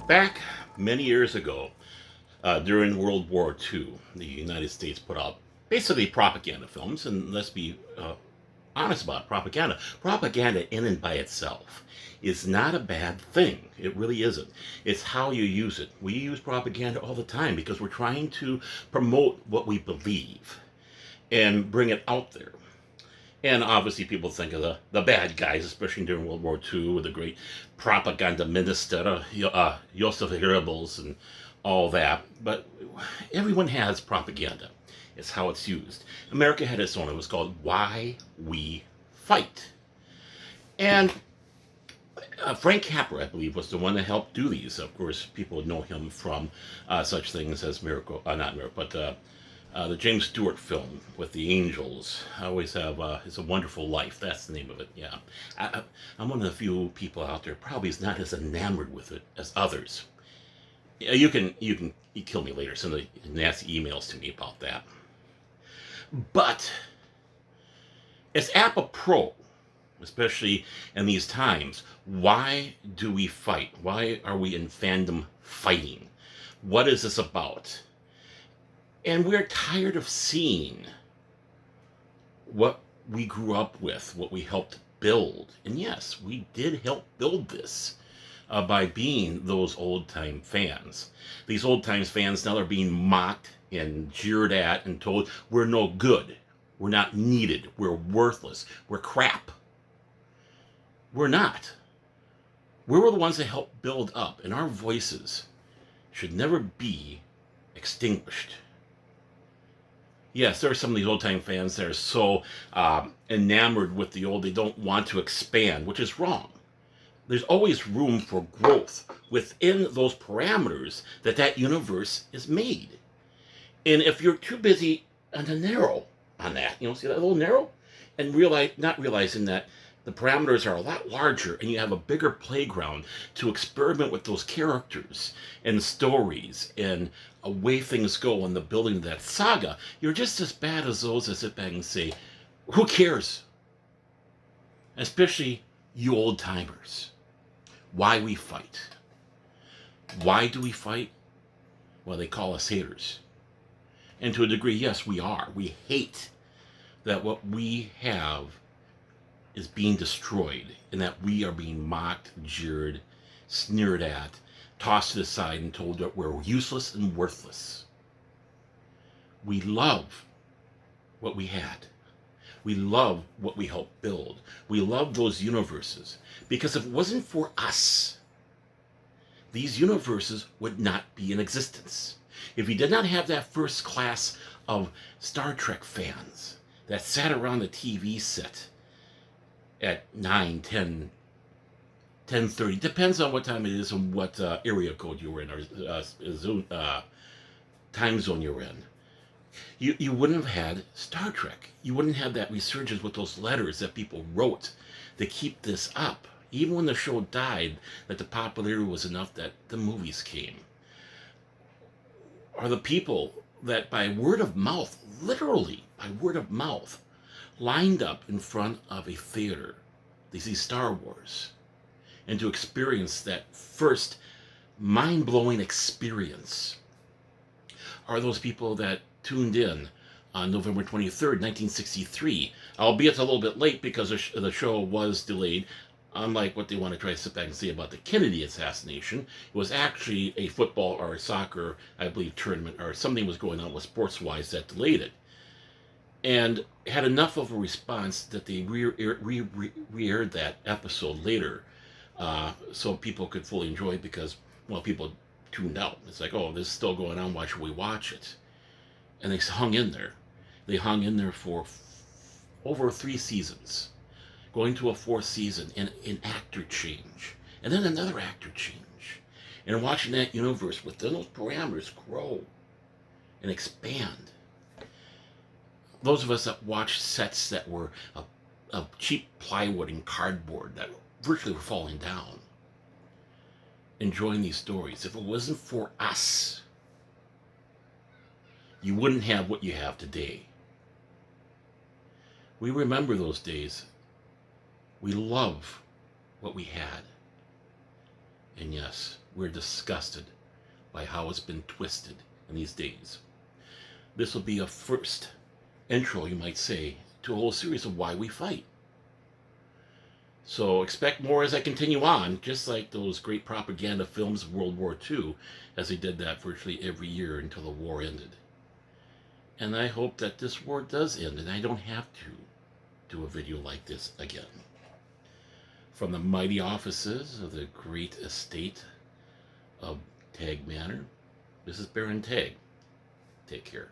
Back many years ago, during World War II, the United States put out basically propaganda films, and let's be honest about it, propaganda. Propaganda, in and by itself, is not a bad thing. It really isn't. It's how you use it. We use propaganda all the time because we're trying to promote what we believe and bring it out there. And obviously, people think of the bad guys, especially during World War II, with the great propaganda minister, Joseph Goebbels, and all that. But everyone has propaganda. It's how it's used. America had its own. It was called Why We Fight. And Frank Capra, I believe, was the one that helped do these. Of course, people know him from such things as Miracle, not Miracle, but the James Stewart film with the angels. I always have It's a Wonderful Life. That's the name of it. Yeah, I'm one of the few people out there probably is not as enamored with it as others. Yeah, you kill me later. Send the nasty emails to me about that. But it's apropos, especially in these times. Why do we fight? Why are we in fandom fighting? What is this about? And we're tired of seeing what we grew up with, what we helped build. And yes, we did help build this by being those old time fans. These old time fans now are being mocked and jeered at and told we're no good, we're not needed, we're worthless, we're crap. We're not. We were the ones that helped build up, and our voices should never be extinguished. Yes, there are some of these old time fans that are so enamored with the old, they don't want to expand, which is wrong. There's always room for growth within those parameters that universe is made. And if you're too busy on the narrow on that, see that little narrow, and not realizing that the parameters are a lot larger and you have a bigger playground to experiment with those characters and stories and way things go in the building of that saga, you're just as bad as those that sit back and say, who cares? Especially you old timers. Why we fight. Why do we fight? Well, they call us haters. And to a degree, yes, we are. We hate that what we have is being destroyed and that we are being mocked, jeered, sneered at, tossed aside and told that we're useless and worthless. We love what we had. We love what we helped build. We love those universes. Because if it wasn't for us, these universes would not be in existence. If you did not have that first class of Star Trek fans that sat around the TV set at 9, 10, 10:30, depends on what time it is and what area code you were in, or time zone you're in, you wouldn't have had Star Trek. You wouldn't have that resurgence with those letters that people wrote to keep this up. Even when the show died, that the popularity was enough that the movies came. Are the people that by word of mouth, literally by word of mouth, lined up in front of a theater, they see Star Wars, and to experience that first mind-blowing experience, are those people that tuned in on November 23rd, 1963, albeit a little bit late because the show was delayed. Unlike what they want to try to sit back and say about the Kennedy assassination, it was actually a football or a soccer, I believe, tournament or something was going on with sports-wise that delayed it. And had enough of a response that they re-aired that episode later so people could fully enjoy it because, well, people tuned out. It's like, oh, this is still going on, why should we watch it? And they hung in there. They hung in there for over 3 seasons. Going to a 4th season, and an actor change, and then another actor change, and watching that universe within those parameters grow and expand. Those of us that watched sets that were of cheap plywood and cardboard that virtually were falling down, enjoying these stories. If it wasn't for us, you wouldn't have what you have today. We remember those days. We love what we had. And yes, we're disgusted by how it's been twisted in these days. This will be a first intro, you might say, to a whole series of Why We Fight. So expect more as I continue on, just like those great propaganda films of World War II, as they did that virtually every year until the war ended. And I hope that this war does end and I don't have to do a video like this again. From the mighty offices of the great estate of Tagge Manor, this is Baron Tagge. Take care.